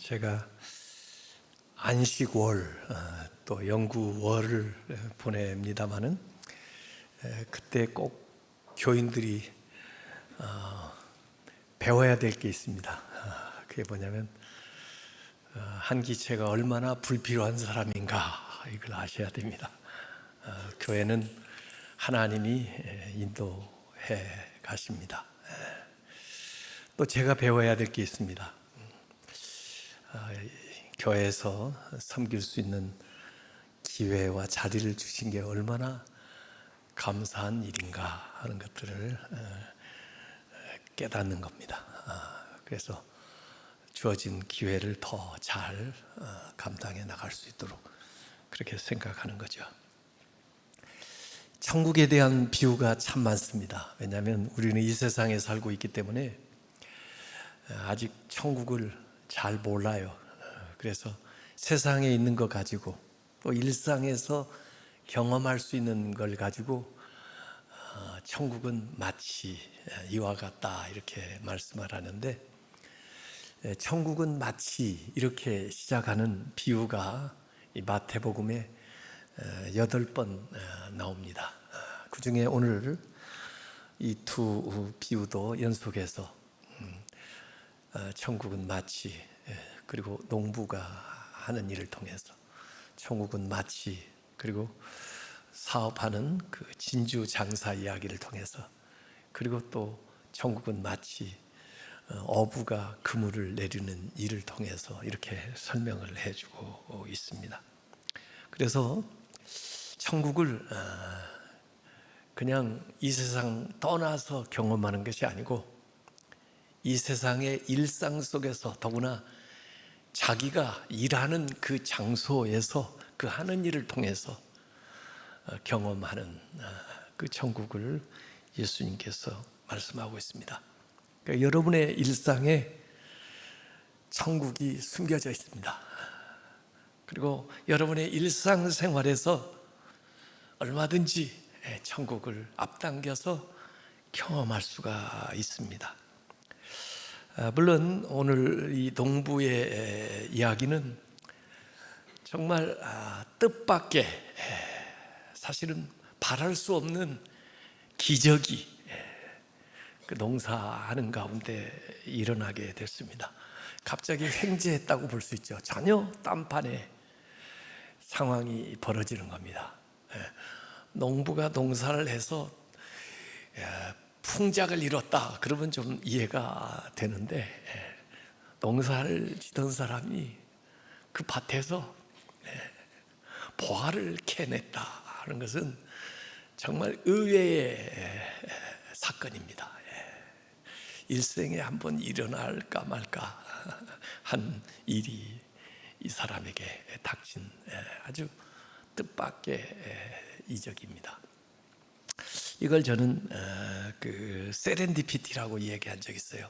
제가 안식월 또 연구월을 보냅니다마는 그때 꼭 교인들이 배워야 될 게 있습니다. 그게 뭐냐면 한기채가 얼마나 불필요한 사람인가 이걸 아셔야 됩니다. 교회는 하나님이 인도해 가십니다. 또 제가 배워야 될 게 있습니다. 교회에서 섬길 수 있는 기회와 자리를 주신 게 얼마나 감사한 일인가 하는 것들을 깨닫는 겁니다. 그래서 주어진 기회를 더 잘 감당해 나갈 수 있도록 그렇게 생각하는 거죠. 천국에 대한 비유가 참 많습니다. 왜냐하면 우리는 이 세상에 살고 있기 때문에 아직 천국을 잘 몰라요. 그래서 세상에 있는 것 가지고 또 일상에서 경험할 수 있는 걸 가지고 천국은 마치 이와 같다 이렇게 말씀을 하는데, 천국은 마치 이렇게 시작하는 비유가 이 마태복음에 8번 나옵니다. 그 중에 오늘 이 두 비유도 연속해서 천국은 마치, 그리고 농부가 하는 일을 통해서 천국은 마치, 그리고 사업하는 그 진주 장사 이야기를 통해서, 그리고 또 천국은 마치 어부가 그물을 내리는 일을 통해서 이렇게 설명을 해주고 있습니다. 그래서 천국을 그냥 이 세상 떠나서 경험하는 것이 아니고 이 세상의 일상 속에서, 더구나 자기가 일하는 그 장소에서 그 하는 일을 통해서 경험하는 그 천국을 예수님께서 말씀하고 있습니다. 그러니까 여러분의 일상에 천국이 숨겨져 있습니다. 그리고 여러분의 일상생활에서 얼마든지 천국을 앞당겨서 경험할 수가 있습니다. 물론 오늘 이 농부의 이야기는 정말 뜻밖의, 사실은 바랄 수 없는 기적이 그 농사하는 가운데 일어나게 됐습니다. 갑자기 횡재했다고 볼 수 있죠. 전혀 딴판의 상황이 벌어지는 겁니다. 농부가 농사를 해서 풍작을 이뤘다 그러면 좀 이해가 되는데, 농사를 짓던 사람이 그 밭에서 보화를 캐냈다 하는 것은 정말 의외의 사건입니다. 일생에 한번 일어날까 말까 한 일이 이 사람에게 닥친 아주 뜻밖의 이적입니다. 이걸 저는 그 세렌디피티라고 얘기한 적이 있어요.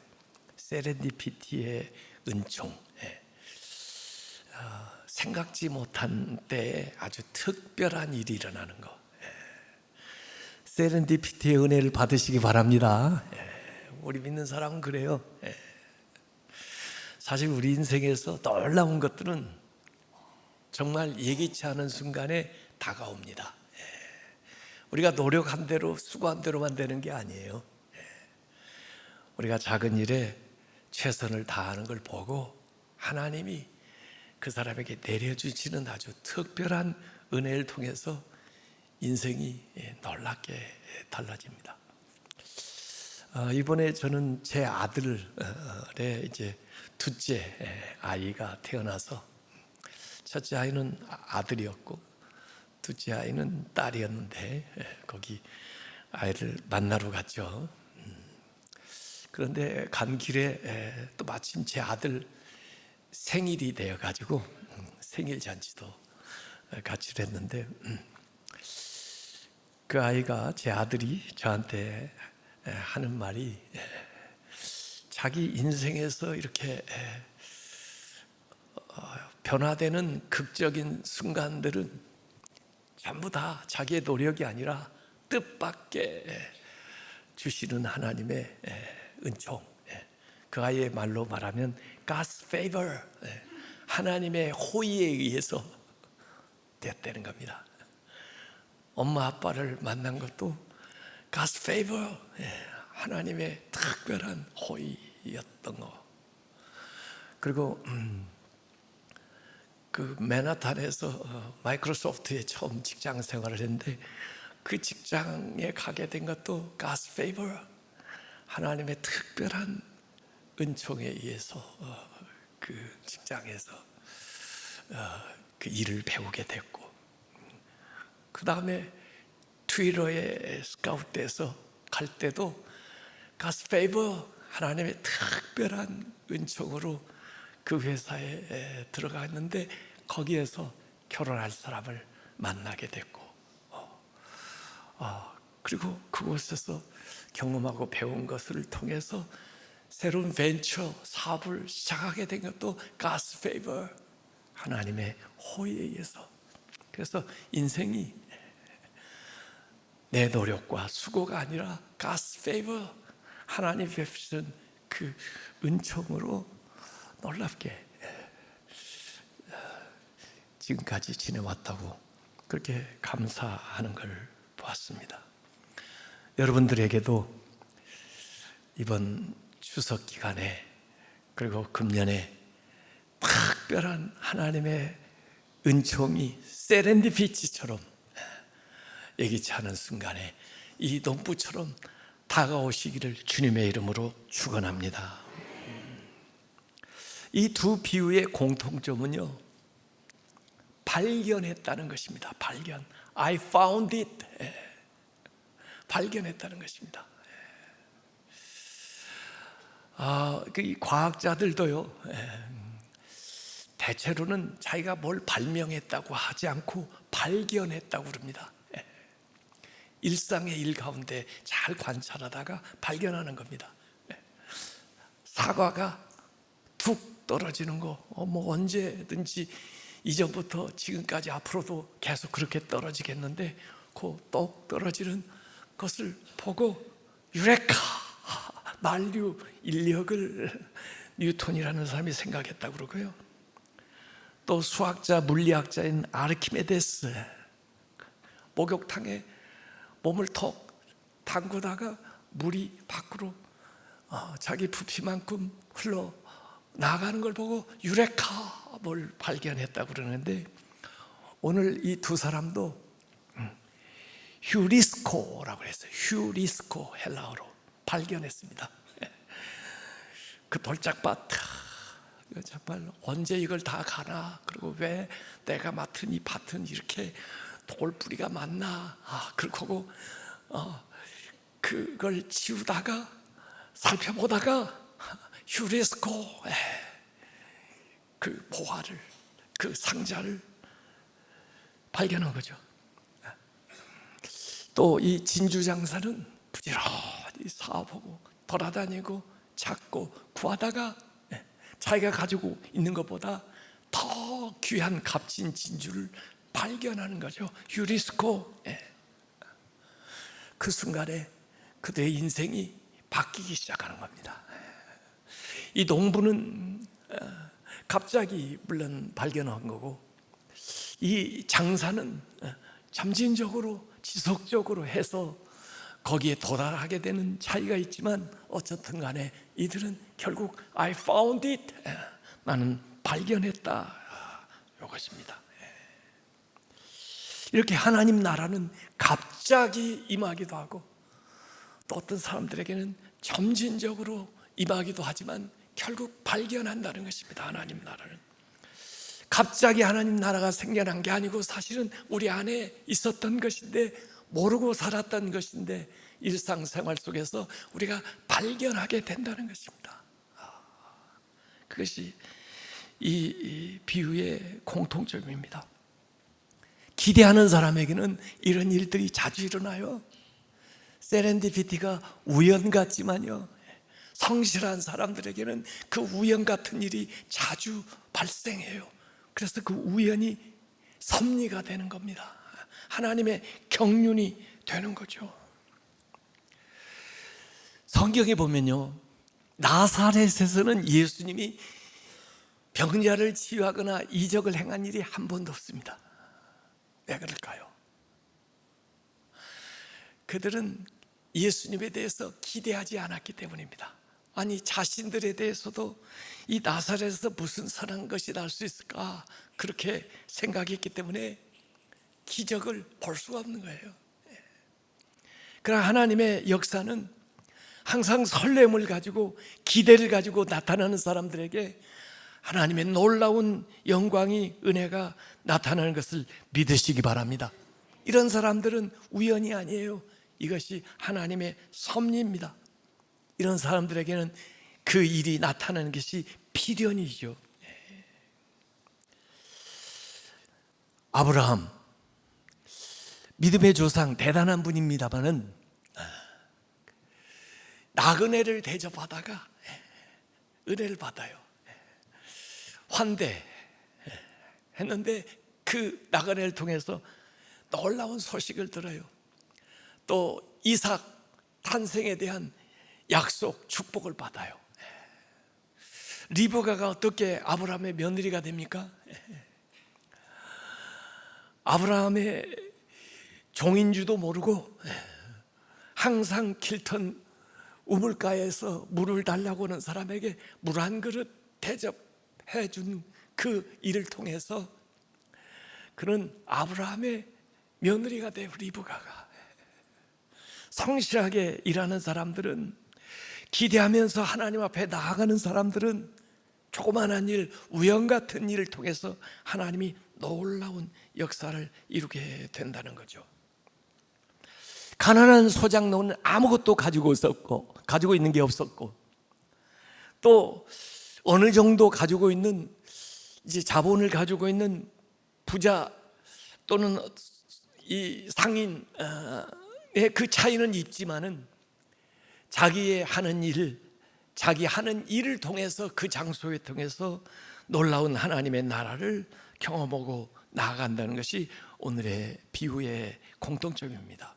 세렌디피티의 은총. 생각지 못한 때에 아주 특별한 일이 일어나는 거. 세렌디피티의 은혜를 받으시기 바랍니다. 우리 믿는 사람은 그래요. 사실 우리 인생에서 놀라운 것들은 정말 예기치 않은 순간에 다가옵니다. 우리가 노력한 대로 수고한 대로만 되는 게 아니에요. 우리가 작은 일에 최선을 다하는 걸 보고 하나님이 그 사람에게 내려주시는 아주 특별한 은혜를 통해서 인생이 놀랍게 달라집니다. 이번에 저는 제 아들의 이제 둘째 아이가 태어나서, 첫째 아이는 아들이었고 둘째 아이는 딸이었는데 거기 아이를 만나러 갔죠. 그런데 간 길에 또 마침 제 아들 생일이 되어가지고 생일 잔치도 같이 했는데, 그 아이가, 제 아들이 저한테 하는 말이, 자기 인생에서 이렇게 변화되는 극적인 순간들은 전부 다 자기의 노력이 아니라 뜻밖의 주시는 하나님의 은총, 그 아이의 말로 말하면 God's favor, 하나님의 호의에 의해서 됐다는 겁니다. 엄마 아빠를 만난 것도 God's favor, 하나님의 특별한 호의였던 거. 그리고 그 맨하탄에서 마이크로소프트에 처음 직장 생활을 했는데 그 직장에 가게 된 것도 God's favor, 하나님의 특별한 은총에 의해서 그 직장에서 그 일을 배우게 됐고, 그 다음에 트위터에 스카우트돼서 갈 때도 God's favor, 하나님의 특별한 은총으로 그 회사에 들어갔는데 거기에서 결혼할 사람을 만나게 됐고, 그리고 그곳에서 경험하고 배운 것을 통해서 새로운 벤처 사업을 시작하게 된 것도 God's favor, 하나님의 호의에 의해서. 그래서 인생이 내 노력과 수고가 아니라 God's favor, 하나님 베푸신 그 은총으로 놀랍게 지금까지 지내왔다고 그렇게 감사하는 걸 보았습니다. 여러분들에게도 이번 추석 기간에 그리고 금년에 특별한 하나님의 은총이 세렌디피티처럼 예기치 않은 순간에 이 농부처럼 다가오시기를 주님의 이름으로 축원합니다. 이 두 비유의 공통점은요, 발견했다는 것입니다. 발견. I found it. 발견했다는 것입니다. 그 과학자들도요, 대체로는 자기가 뭘 발명했다고 하지 않고 발견했다고 그럽니다. 일상의 일 가운데 잘 관찰하다가 발견하는 겁니다. 사과가 툭 떨어지는 거, 뭐 언제든지 이전부터 지금까지 앞으로도 계속 그렇게 떨어지겠는데 그 똑 떨어지는 것을 보고 유레카, 만류 인력을 뉴턴이라는 사람이 생각했다고 그러고요. 또 수학자, 물리학자인 아르키메데스, 목욕탕에 몸을 톡 담그다가 물이 밖으로 자기 부피만큼 흘러 나가는 걸 보고 유레카, 뭘 발견했다고 그러는데, 오늘 이 두 사람도 휴리스코라고 했어요. 휴리스코, 헬라어로 발견했습니다. 그 돌짝밭, 정말 언제 이걸 다 가나, 그리고 왜 내가 맡은 이 밭은 이렇게 돌뿌리가 많나, 그러고 그걸 치우다가 살펴보다가 휴리스코, 그 보화를, 그 상자를 발견한 거죠. 또 이 진주 장사는 부지런히 사업하고 돌아다니고 찾고 구하다가 자기가 가지고 있는 것보다 더 귀한 값진 진주를 발견하는 거죠. 유리스코. 그 순간에 그들의 인생이 바뀌기 시작하는 겁니다. 이 농부는 갑자기 물론 발견한 거고, 이 장사는 점진적으로 지속적으로 해서 거기에 도달하게 되는 차이가 있지만 어쨌든 간에 이들은 결국 I found it, 나는 발견했다, 이것입니다. 이렇게 하나님 나라는 갑자기 임하기도 하고 또 어떤 사람들에게는 점진적으로 임하기도 하지만 결국 발견한다는 것입니다. 하나님 나라는 갑자기 하나님 나라가 생겨난 게 아니고 사실은 우리 안에 있었던 것인데, 모르고 살았던 것인데 일상생활 속에서 우리가 발견하게 된다는 것입니다. 그것이 이 비유의 공통점입니다. 기대하는 사람에게는 이런 일들이 자주 일어나요. 세렌디피티가 우연 같지만요, 성실한 사람들에게는 그 우연 같은 일이 자주 발생해요. 그래서 그 우연이 섭리가 되는 겁니다. 하나님의 경륜이 되는 거죠. 성경에 보면요, 나사렛에서는 예수님이 병자를 치유하거나 이적을 행한 일이 한 번도 없습니다. 왜 그럴까요? 그들은 예수님에 대해서 기대하지 않았기 때문입니다. 아니, 자신들에 대해서도 이 나사렛에서 무슨 선한 것이 날 수 있을까, 그렇게 생각했기 때문에 기적을 볼 수가 없는 거예요. 그러나 하나님의 역사는 항상 설렘을 가지고 기대를 가지고 나타나는 사람들에게 하나님의 놀라운 영광이, 은혜가 나타나는 것을 믿으시기 바랍니다. 이런 사람들은 우연이 아니에요. 이것이 하나님의 섭리입니다. 이런 사람들에게는 그 일이 나타나는 것이 필연이죠. 아브라함, 믿음의 조상, 대단한 분입니다만은 나그네를 대접하다가 은혜를 받아요. 환대 했는데 그 나그네를 통해서 놀라운 소식을 들어요. 또 이삭 탄생에 대한 약속, 축복을 받아요. 리브가가 어떻게 아브라함의 며느리가 됩니까? 아브라함의 종인 줄도 모르고 항상 길ton 우물가에서 물을 달라고 하는 사람에게 물 한 그릇 대접해 준 그 일을 통해서 그는 아브라함의 며느리가 되어, 리브가가. 성실하게 일하는 사람들은, 기대하면서 하나님 앞에 나아가는 사람들은 조그마한 일, 우연 같은 일을 통해서 하나님이 놀라운 역사를 이루게 된다는 거죠. 가난한 소장농은 아무것도 가지고 있는 게 없었고, 또 어느 정도 가지고 있는, 이제 자본을 가지고 있는 부자 또는 이 상인의 그 차이는 있지만은 자기 하는 일을 통해서, 그 장소에 통해서 놀라운 하나님의 나라를 경험하고 나아간다는 것이 오늘의 비유의 공통점입니다.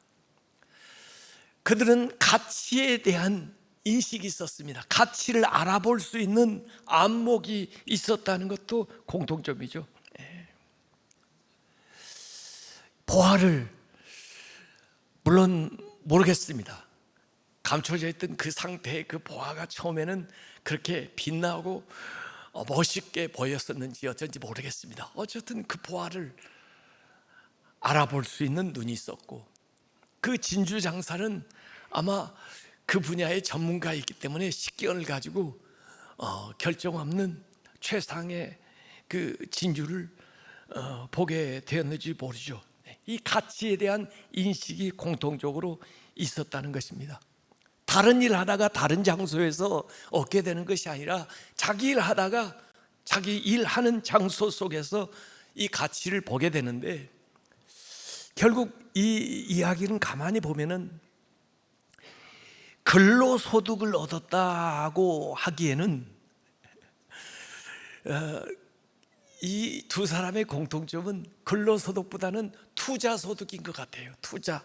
그들은 가치에 대한 인식이 있었습니다. 가치를 알아볼 수 있는 안목이 있었다는 것도 공통점이죠. 보화를, 물론 모르겠습니다. 감춰져 있던 그 상태의 그 보화가 처음에는 그렇게 빛나고 멋있게 보였었는지 어쩐지 모르겠습니다. 어쨌든 그 보화를 알아볼 수 있는 눈이 있었고, 그 진주 장사는 아마 그 분야의 전문가이기 때문에 식견을 가지고 결정 없는 최상의 그 진주를 보게 되었는지 모르죠. 이 가치에 대한 인식이 공통적으로 있었다는 것입니다. 다른 일 하다가 다른 장소에서 얻게 되는 것이 아니라 자기 일 하다가 자기 일하는 장소 속에서 이 가치를 보게 되는데, 결국 이 이야기는 가만히 보면은 근로소득을 얻었다고 하기에는 이 두 사람의 공통점은 근로소득보다는 투자소득인 것 같아요. 투자.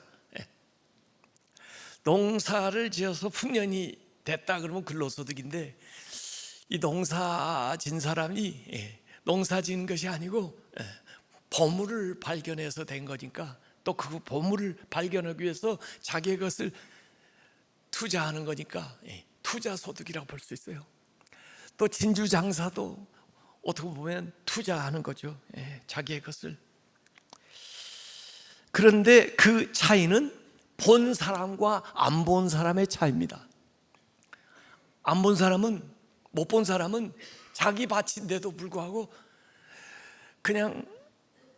농사를 지어서 풍년이 됐다 그러면 근로소득인데, 이 농사 진 사람이 농사 지은 것이 아니고 보물을 발견해서 된 거니까, 또 그 보물을 발견하기 위해서 자기의 것을 투자하는 거니까 투자소득이라고 볼 수 있어요. 또 진주 장사도 어떻게 보면 투자하는 거죠. 자기의 것을. 그런데 그 차이는 본 사람과 안 본 사람의 차이입니다. 안 본 사람은, 못 본 사람은 자기 밭인데도 불구하고 그냥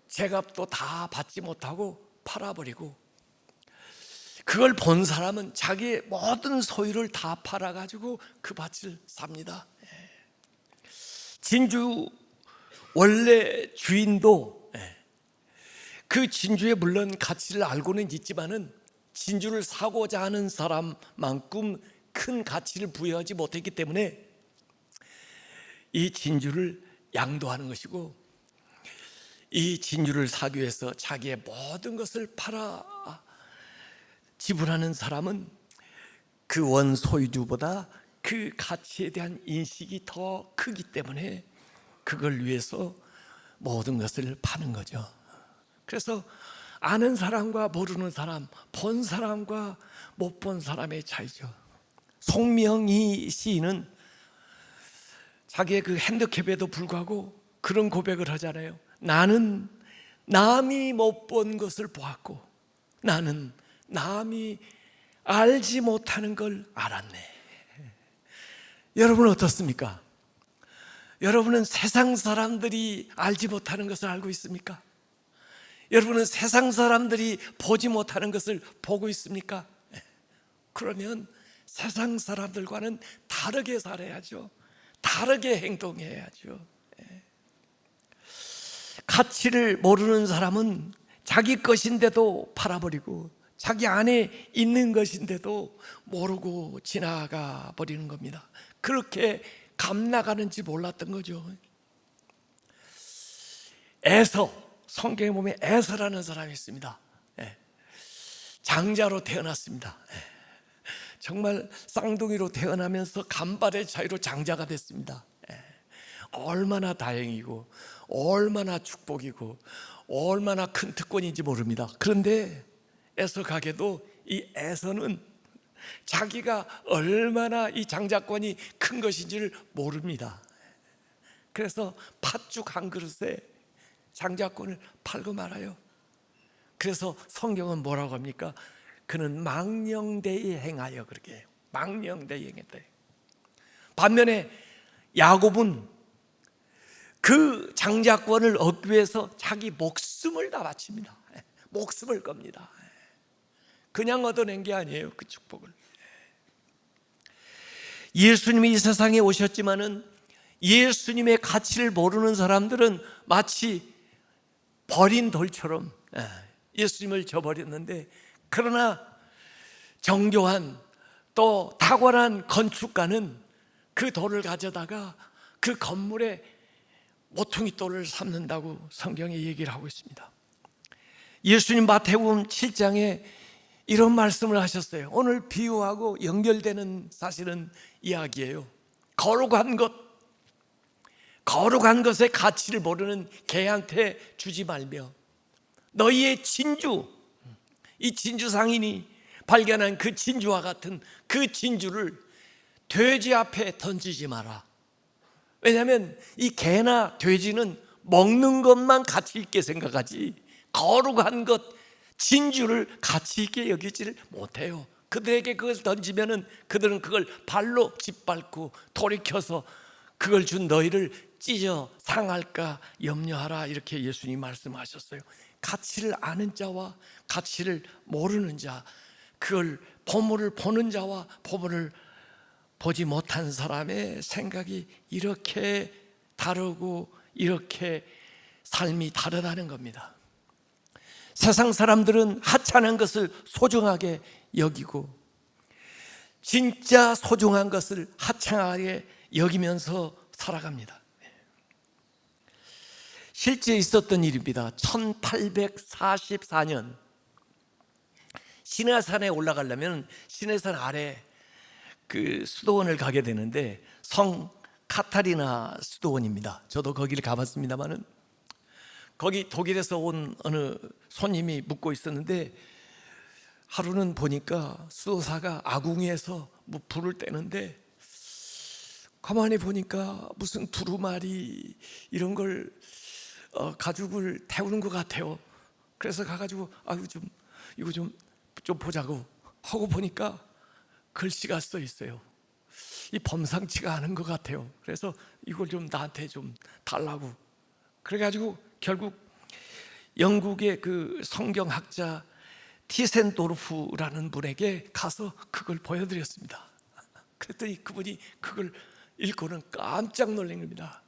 제값도 다 받지 못하고 팔아버리고, 그걸 본 사람은 자기의 모든 소유를 다 팔아가지고 그 밭을 삽니다. 진주 원래 주인도 그 진주에 물론 가치를 알고는 있지만은 진주를 사고자 하는 사람만큼 큰 가치를 부여하지 못했기 때문에 이 진주를 양도하는 것이고, 이 진주를 사기 위해서 자기의 모든 것을 팔아 지불하는 사람은 그 원 소유주보다 그 가치에 대한 인식이 더 크기 때문에 그걸 위해서 모든 것을 파는 거죠. 그래서 아는 사람과 모르는 사람, 본 사람과 못 본 사람의 차이죠. 송명희 시인은 자기의 그 핸디캡에도 불구하고 그런 고백을 하잖아요. 나는 남이 못 본 것을 보았고 나는 남이 알지 못하는 걸 알았네. 여러분은 어떻습니까? 여러분은 세상 사람들이 알지 못하는 것을 알고 있습니까? 여러분은 세상 사람들이 보지 못하는 것을 보고 있습니까? 그러면 세상 사람들과는 다르게 살아야죠. 다르게 행동해야죠. 가치를 모르는 사람은 자기 것인데도 팔아버리고 자기 안에 있는 것인데도 모르고 지나가 버리는 겁니다. 그렇게 감나가는지 몰랐던 거죠. 에서, 성경에 보면 에서라는 사람이 있습니다. 장자로 태어났습니다. 정말 쌍둥이로 태어나면서 간발의 차이로 장자가 됐습니다. 얼마나 다행이고 얼마나 축복이고 얼마나 큰 특권인지 모릅니다. 그런데 에서 가게도 이 에서는 자기가 얼마나 이 장자권이 큰 것인지를 모릅니다. 그래서 팥죽 한 그릇에 장자권을 팔고 말아요. 그래서 성경은 뭐라고 합니까? 그는 망령되이 행하여, 그렇게 해요. 망령되이 행했다. 반면에 야곱은 그 장자권을 얻기 위해서 자기 목숨을 다 바칩니다. 목숨을 겁니다. 그냥 얻어낸 게 아니에요, 그 축복을. 예수님이 이 세상에 오셨지만은 예수님의 가치를 모르는 사람들은 마치 버린 돌처럼 예수님을 저버렸는데, 그러나 정교한 또 탁월한 건축가는 그 돌을 가져다가 그 건물에 모퉁이 돌을 삼는다고 성경에 얘기를 하고 있습니다. 예수님 마태복음 7장에 이런 말씀을 하셨어요. 오늘 비유하고 연결되는 사실은 이야기예요. 거룩한 것의 가치를 모르는 개한테 주지 말며 너희의 진주, 이 진주 상인이 발견한 그 진주와 같은 그 진주를 돼지 앞에 던지지 마라. 왜냐하면 이 개나 돼지는 먹는 것만 가치 있게 생각하지 거룩한 것, 진주를 가치 있게 여기지를 못해요. 그들에게 그것을 던지면은 그들은 그걸 발로 짓밟고 돌이켜서 그걸 준 너희를 찢어 상할까 염려하라, 이렇게 예수님이 말씀하셨어요. 가치를 아는 자와 가치를 모르는 자, 그걸 보물을 보는 자와 보물을 보지 못한 사람의 생각이 이렇게 다르고 이렇게 삶이 다르다는 겁니다. 세상 사람들은 하찮은 것을 소중하게 여기고 진짜 소중한 것을 하찮게 여기면서 살아갑니다. 실제 있었던 일입니다. 1844년 시내산에 올라가려면 시내산 아래 그 수도원을 가게 되는데 성 카타리나 수도원입니다. 저도 거기를 가봤습니다만은 거기 독일에서 온 어느 손님이 묵고 있었는데 하루는 보니까 수도사가 아궁이에서 뭐 불을 떼는데 가만히 보니까 무슨 두루마리 이런 걸 가죽을 태우는 것 같아요. 그래서 가가지고 이거 좀 보자고 하고 보니까 글씨가 써 있어요. 이 범상치가 않은 것 같아요. 그래서 이걸 좀 나한테 좀 달라고. 그래가지고 결국 영국의 그 성경학자 티센도르프라는 분에게 가서 그걸 보여드렸습니다. 그랬더니 그분이 그걸 읽고는 깜짝 놀란 겁니다.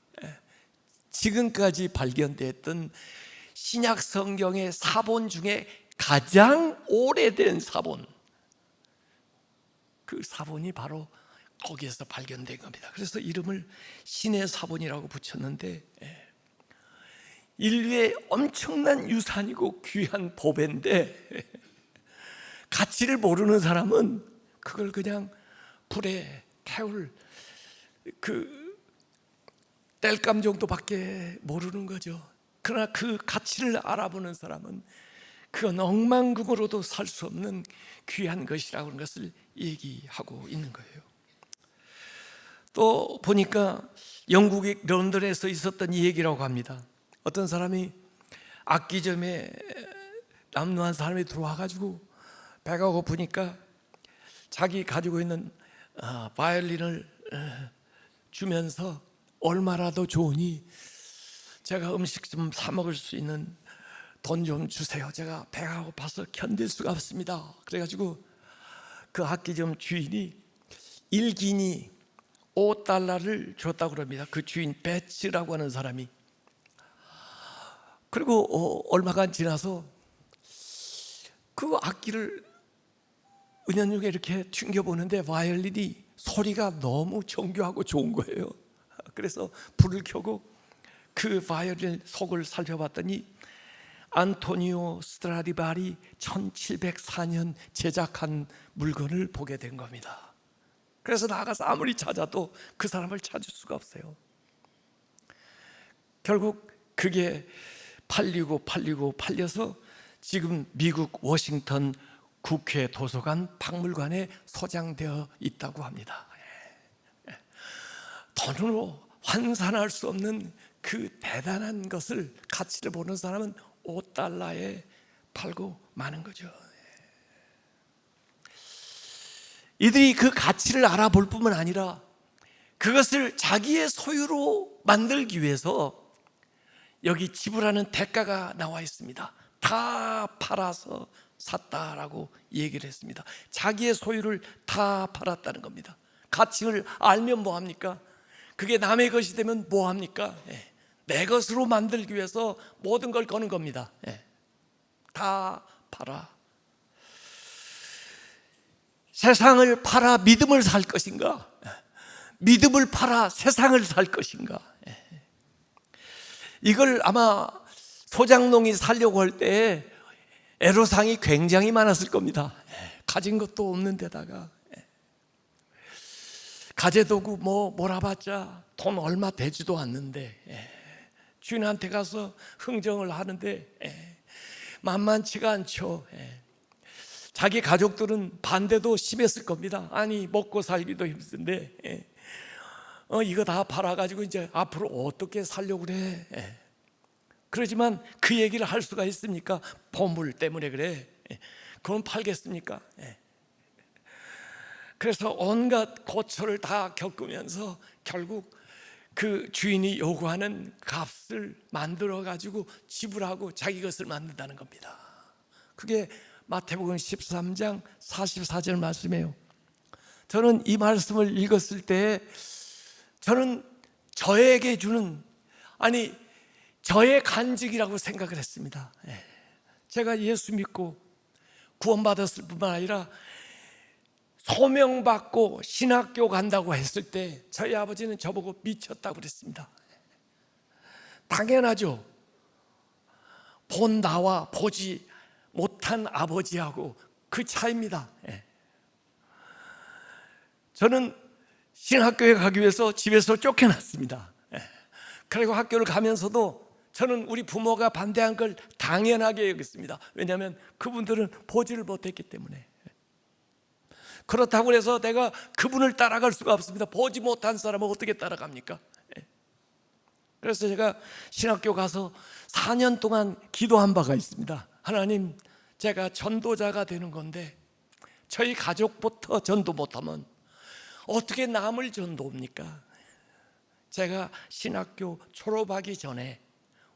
지금까지 발견됐던 신약 성경의 사본 중에 가장 오래된 사본, 그 사본이 바로 거기에서 발견된 겁니다. 그래서 이름을 신의 사본이라고 붙였는데 인류의 엄청난 유산이고 귀한 보배인데 가치를 모르는 사람은 그걸 그냥 불에 태울 그 땔감 정도밖에 모르는 거죠. 그러나 그 가치를 알아보는 사람은 그건 억만금으로도 살 수 없는 귀한 것이라고 하는 것을 얘기하고 있는 거예요. 또 보니까 영국의 런던에서 있었던 이 얘기라고 합니다. 어떤 사람이 악기점에 남루한 사람이 들어와가지고 배가 고프니까 자기 가지고 있는 바이올린을 주면서 얼마라도 좋으니 제가 음식 좀 사 먹을 수 있는 돈 좀 주세요. 제가 배가 고파서 견딜 수가 없습니다. 그래가지고 그 악기점 주인이 1기니 $5를 줬다고 그럽니다. 그 주인 배츠라고 하는 사람이. 그리고 얼마간 지나서 그 악기를 은연중에 이렇게 튕겨보는데 바이올린이 소리가 너무 정교하고 좋은 거예요. 그래서 불을 켜고 그 바이올린 속을 살펴봤더니 안토니오 스트라디바리 1704년 제작한 물건을 보게 된 겁니다. 그래서 나가서 아무리 찾아도 그 사람을 찾을 수가 없어요. 결국 그게 팔려서 지금 미국 워싱턴 국회 도서관 박물관에 소장되어 있다고 합니다. 돈으로 환산할 수 없는 그 대단한 것을, 가치를 보는 사람은 $5에 팔고 마는 거죠. 이들이 그 가치를 알아볼 뿐만 아니라 그것을 자기의 소유로 만들기 위해서 여기 지불하는 대가가 나와 있습니다. 다 팔아서 샀다라고 얘기를 했습니다. 자기의 소유를 다 팔았다는 겁니다. 가치를 알면 뭐합니까? 그게 남의 것이 되면 뭐합니까? 내 것으로 만들기 위해서 모든 걸 거는 겁니다. 다 팔아. 세상을 팔아 믿음을 살 것인가? 믿음을 팔아 세상을 살 것인가? 이걸 아마 소장농이 살려고 할 때 애로사항이 굉장히 많았을 겁니다. 가진 것도 없는 데다가 가재도구 몰아봤자 돈 얼마 되지도 않는데 주인한테 가서 흥정을 하는데 만만치가 않죠. 자기 가족들은 반대도 심했을 겁니다. 아니 먹고 살기도 힘든데 이거 다 팔아가지고 이제 앞으로 어떻게 살려고 그래? 그러지만 그 얘기를 할 수가 있습니까? 보물 때문에 그래. 그건 팔겠습니까? 그래서 온갖 고초를 다 겪으면서 결국 그 주인이 요구하는 값을 만들어 가지고 지불하고 자기 것을 만든다는 겁니다. 그게 마태복음 13장 44절 말씀이에요. 저는 이 말씀을 읽었을 때 저는 저에게 주는, 저의 간직이라고 생각을 했습니다. 제가 예수 믿고 구원받았을 뿐만 아니라 소명받고 신학교 간다고 했을 때 저희 아버지는 저보고 미쳤다고 그랬습니다. 당연하죠. 본 나와 보지 못한 아버지하고 그 차이입니다. 저는 신학교에 가기 위해서 집에서 쫓겨났습니다. 그리고 학교를 가면서도 저는 우리 부모가 반대한 걸 당연하게 여겼습니다. 왜냐하면 그분들은 보지를 못했기 때문에. 그렇다고 해서 내가 그분을 따라갈 수가 없습니다. 보지 못한 사람을 어떻게 따라갑니까? 그래서 제가 신학교 가서 4년 동안 기도한 바가 있습니다. 하나님, 제가 전도자가 되는 건데 저희 가족부터 전도 못하면 어떻게 남을 전도합니까? 제가 신학교 졸업하기 전에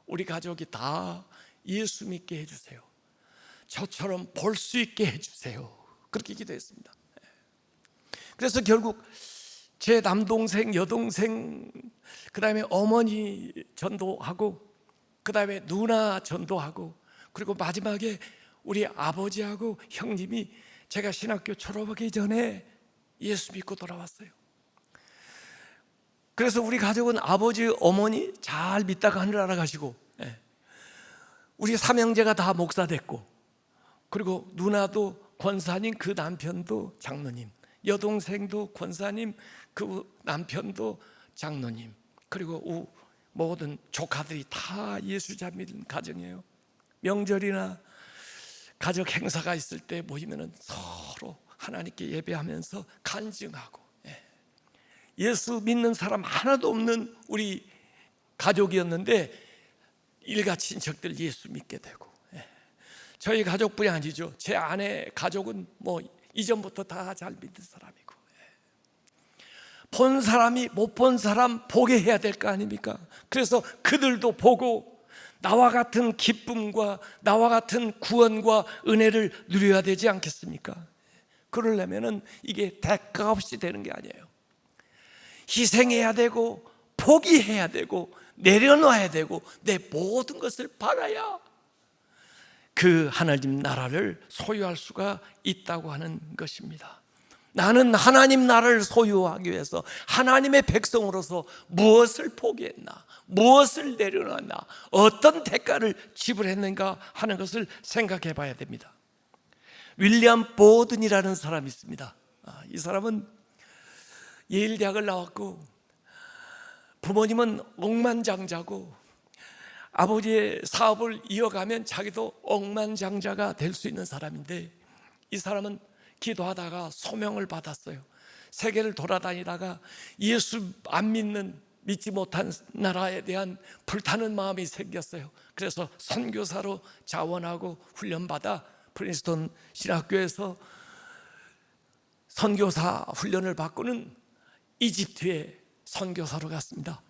우리 가족이 다 예수 믿게 해주세요. 저처럼 볼 수 있게 해주세요. 그렇게 기도했습니다. 그래서 결국 제 남동생, 여동생, 그 다음에 어머니 전도하고, 그 다음에 누나 전도하고, 그리고 마지막에 우리 아버지하고 형님이 제가 신학교 졸업하기 전에 예수 믿고 돌아왔어요. 그래서 우리 가족은 아버지, 어머니 잘 믿다가 하늘 알아가시고, 우리 삼형제가 다 목사 됐고, 그리고 누나도 권사님, 그 남편도 장로님, 여동생도 권사님, 그 남편도 장로님, 그리고 모든 조카들이 다 예수자 믿는 가정이에요. 명절이나 가족 행사가 있을 때 모이면 서로 하나님께 예배하면서 간증하고, 예수 믿는 사람 하나도 없는 우리 가족이었는데 일가 친척들 예수 믿게 되고, 저희 가족뿐이 아니죠. 제 아내 가족은 뭐 이전부터 다 잘 믿는 사람이고, 본 사람이 못 본 사람 보게 해야 될 거 아닙니까? 그래서 그들도 보고 나와 같은 기쁨과 나와 같은 구원과 은혜를 누려야 되지 않겠습니까? 그러려면 이게 대가 없이 되는 게 아니에요. 희생해야 되고 포기해야 되고 내려놔야 되고 내 모든 것을 팔아야 그 하나님 나라를 소유할 수가 있다고 하는 것입니다. 나는 하나님 나라를 소유하기 위해서 하나님의 백성으로서 무엇을 포기했나, 무엇을 내려놨나, 어떤 대가를 지불했는가 하는 것을 생각해 봐야 됩니다. 윌리엄 보든이라는 사람이 있습니다. 이 사람은 예일대학을 나왔고 부모님은 억만장자고 아버지의 사업을 이어가면 자기도 억만장자가 될 수 있는 사람인데, 이 사람은 기도하다가 소명을 받았어요. 세계를 돌아다니다가 예수 안 믿지 못한 나라에 대한 불타는 마음이 생겼어요. 그래서 선교사로 자원하고 훈련받아 프린스턴 신학교에서 선교사 훈련을 받고는 이집트에 선교사로 갔습니다.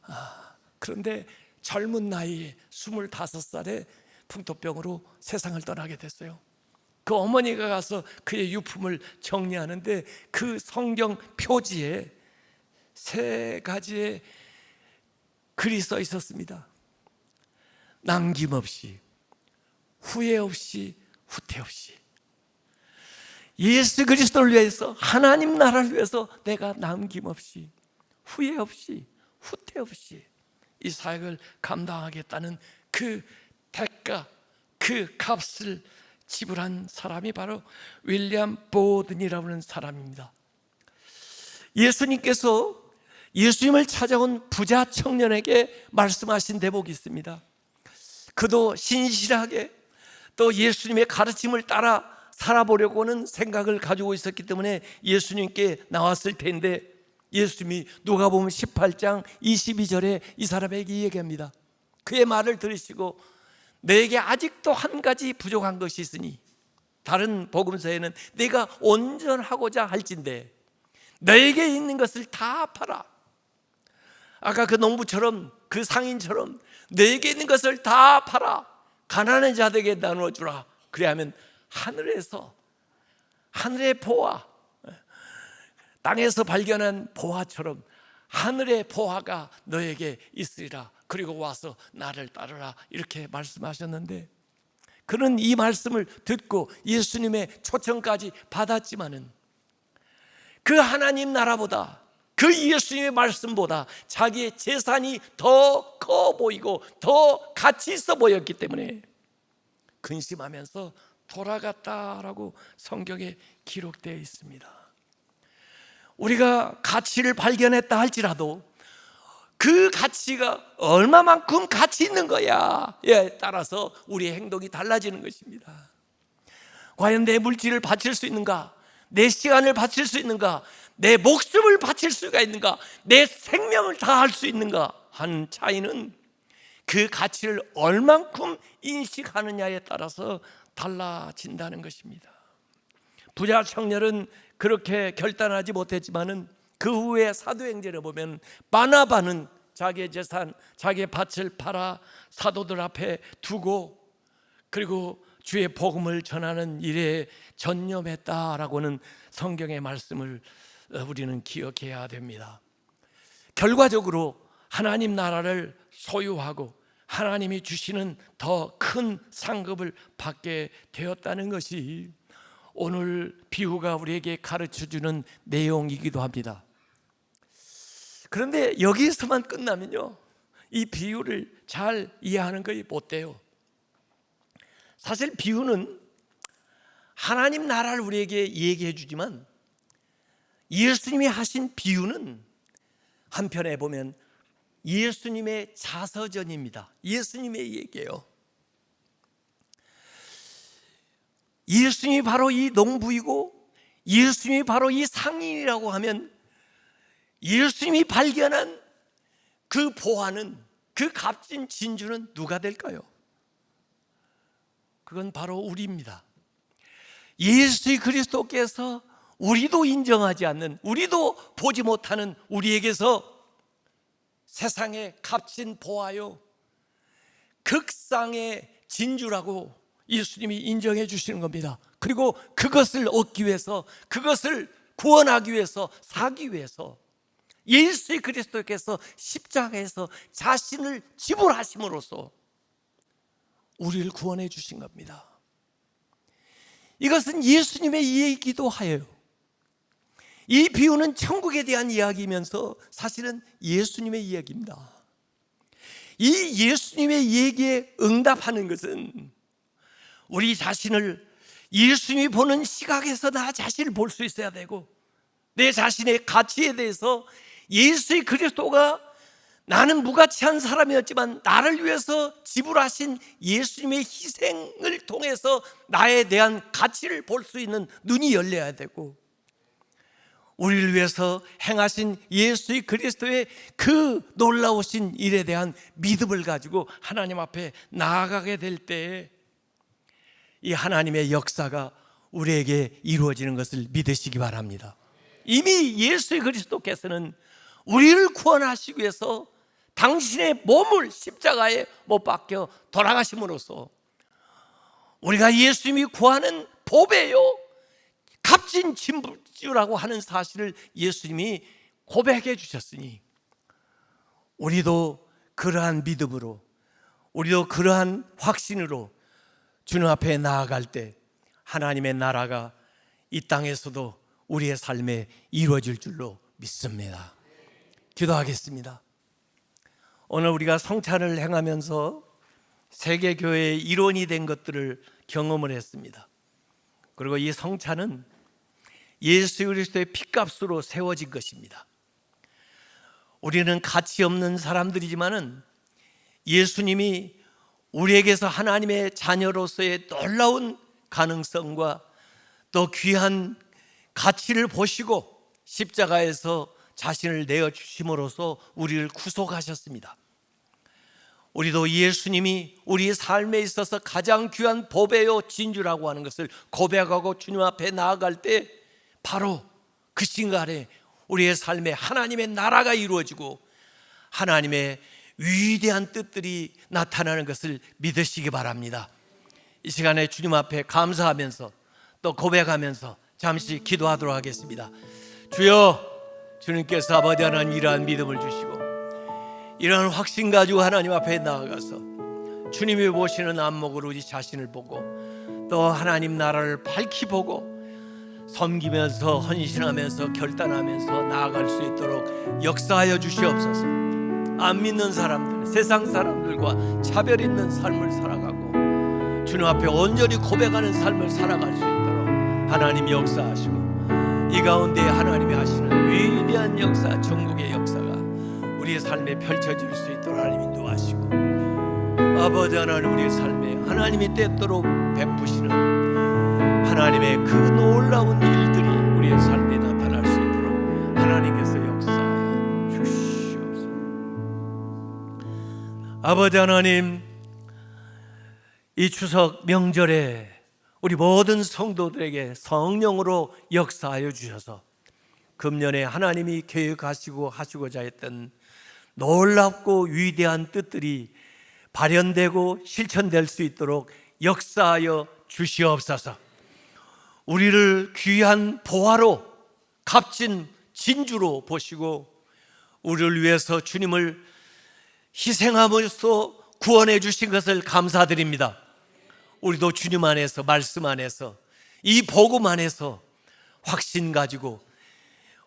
그런데 젊은 나이에 25살에 풍토병으로 세상을 떠나게 됐어요. 그 어머니가 가서 그의 유품을 정리하는데 그 성경 표지에 3가지의 글이 써 있었습니다. 남김없이, 후회 없이, 후퇴 없이. 예수 그리스도를 위해서, 하나님 나라를 위해서 내가 남김없이, 후회 없이, 후퇴 없이 이 사역을 감당하겠다는 그 대가, 그 값을 지불한 사람이 바로 윌리엄 보든이라고 하는 사람입니다. 예수님께서 예수님을 찾아온 부자 청년에게 말씀하신 대목이 있습니다. 그도 신실하게 또 예수님의 가르침을 따라 살아보려고는 생각을 가지고 있었기 때문에 예수님께 나왔을 텐데, 예수님이 누가복음 18장 22절에 이 사람에게 얘기합니다. 그의 말을 들으시고 너에게 아직도 한 가지 부족한 것이 있으니, 다른 복음서에는 네가 온전하고자 할진대 너에게 있는 것을 다 팔아. 아까 그 농부처럼, 그 상인처럼 너에게 있는 것을 다 팔아 가난한 자들에게 나누어주라. 그래야면 하늘에서, 하늘의 보화, 땅에서 발견한 보화처럼 하늘의 보화가 너에게 있으리라. 그리고 와서 나를 따르라. 이렇게 말씀하셨는데, 그는 이 말씀을 듣고 예수님의 초청까지 받았지만은 그 하나님 나라보다, 그 예수님의 말씀보다 자기의 재산이 더 커 보이고 더 가치 있어 보였기 때문에 근심하면서 돌아갔다라고 성경에 기록되어 있습니다. 우리가 가치를 발견했다 할지라도 그 가치가 얼마만큼 가치 있는 거야에 따라서 우리의 행동이 달라지는 것입니다. 과연 내 물질을 바칠 수 있는가? 내 시간을 바칠 수 있는가? 내 목숨을 바칠 수가 있는가? 내 생명을 다할 수 있는가? 하는 차이는 그 가치를 얼만큼 인식하느냐에 따라서 달라진다는 것입니다. 부자 청년은 그렇게 결단하지 못했지만은 그 후에 사도행전에 보면 바나바는 자기의 재산, 자기의 밭을 팔아 사도들 앞에 두고 그리고 주의 복음을 전하는 일에 전념했다라고는 성경의 말씀을 우리는 기억해야 됩니다. 결과적으로 하나님 나라를 소유하고 하나님이 주시는 더 큰 상급을 받게 되었다는 것이 오늘 비유가 우리에게 가르쳐주는 내용이기도 합니다. 그런데 여기서만 끝나면요, 이 비유를 잘 이해하는 것이 못 돼요. 사실 비유는 하나님 나라를 우리에게 얘기해 주지만 예수님이 하신 비유는 한편에 보면 예수님의 자서전입니다. 예수님의 얘기예요. 예수님이 바로 이 농부이고 예수님이 바로 이 상인이라고 하면 예수님이 발견한 그 보화는, 그 값진 진주는 누가 될까요? 그건 바로 우리입니다. 예수 그리스도께서 우리도 인정하지 않는, 우리도 보지 못하는 우리에게서 세상의 값진 보화요, 극상의 진주라고 예수님이 인정해 주시는 겁니다. 그리고 그것을 얻기 위해서, 그것을 구원하기 위해서, 사기 위해서 예수 그리스도께서 십자가에서 자신을 지불하심으로써 우리를 구원해 주신 겁니다. 이것은 예수님의 이야기이기도 하여요. 이 비유는 천국에 대한 이야기이면서 사실은 예수님의 이야기입니다. 이 예수님의 얘기에 응답하는 것은 우리 자신을 예수님이 보는 시각에서 나 자신을 볼 수 있어야 되고, 내 자신의 가치에 대해서 예수 그리스도가 나는 무가치한 사람이었지만 나를 위해서 지불하신 예수님의 희생을 통해서 나에 대한 가치를 볼 수 있는 눈이 열려야 되고, 우리를 위해서 행하신 예수 그리스도의 그 놀라우신 일에 대한 믿음을 가지고 하나님 앞에 나아가게 될 때에 이 하나님의 역사가 우리에게 이루어지는 것을 믿으시기 바랍니다. 이미 예수 그리스도께서는 우리를 구원하시기 위해서 당신의 몸을 십자가에 못 박혀 돌아가심으로써 우리가 예수님이 구하는 보배요, 값진 진주라고 하는 사실을 예수님이 고백해 주셨으니, 우리도 그러한 믿음으로, 우리도 그러한 확신으로 주님 앞에 나아갈 때 하나님의 나라가 이 땅에서도 우리의 삶에 이루어질 줄로 믿습니다. 기도하겠습니다. 오늘 우리가 성찬을 행하면서 세계교회의 일원이 된 것들을 경험을 했습니다. 그리고 이 성찬은 예수 그리스도의 피값으로 세워진 것입니다. 우리는 가치 없는 사람들이지만은 예수님이 우리에게서 하나님의 자녀로서의 놀라운 가능성과 또 귀한 가치를 보시고 십자가에서 자신을 내어주심으로써 우리를 구속하셨습니다. 우리도 예수님이 우리 삶에 있어서 가장 귀한 보배요 진주라고 하는 것을 고백하고 주님 앞에 나아갈 때 바로 그 순간에 우리의 삶에 하나님의 나라가 이루어지고 하나님의 위대한 뜻들이 나타나는 것을 믿으시기 바랍니다. 이 시간에 주님 앞에 감사하면서 또 고백하면서 잠시 기도하도록 하겠습니다. 주여, 주님께서 아버지 하나님 이러한 믿음을 주시고 이러한 확신 가지고 하나님 앞에 나아가서 주님이 보시는 안목으로 우리 자신을 보고 또 하나님 나라를 밝히 보고 섬기면서 헌신하면서 결단하면서 나아갈 수 있도록 역사하여 주시옵소서. 안 믿는 사람들, 세상 사람들과 차별 있는 삶을 살아가고 주님 앞에 온전히 고백하는 삶을 살아갈 수 있도록 하나님이 역사하시고 이 가운데 하나님이 하시는 위대한 역사, 전국의 역사가 우리의 삶에 펼쳐질 수 있도록 하나님이 인도하시고 아버지 하나님, 우리의 삶에 하나님이 때때로 베푸시는 하나님의 그 놀라운 일들이 우리의 삶에 나타날 수 있도록 하나님께서 역사하여 주시옵소서. 아버지 하나님, 이 추석 명절에 우리 모든 성도들에게 성령으로 역사하여 주셔서 금년에 하나님이 계획하시고 하시고자 했던 놀랍고 위대한 뜻들이 발현되고 실천될 수 있도록 역사하여 주시옵소서. 우리를 귀한 보화로, 값진 진주로 보시고 우리를 위해서 주님을 희생함으로써 구원해 주신 것을 감사드립니다. 우리도 주님 안에서, 말씀 안에서, 이 복음 안에서 확신 가지고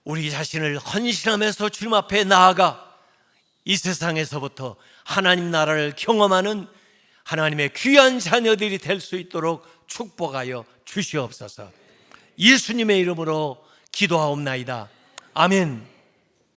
우리 자신을 헌신하면서 주님 앞에 나아가 이 세상에서부터 하나님 나라를 경험하는 하나님의 귀한 자녀들이 될 수 있도록 축복하여 주시옵소서. 예수님의 이름으로 기도하옵나이다. 아멘.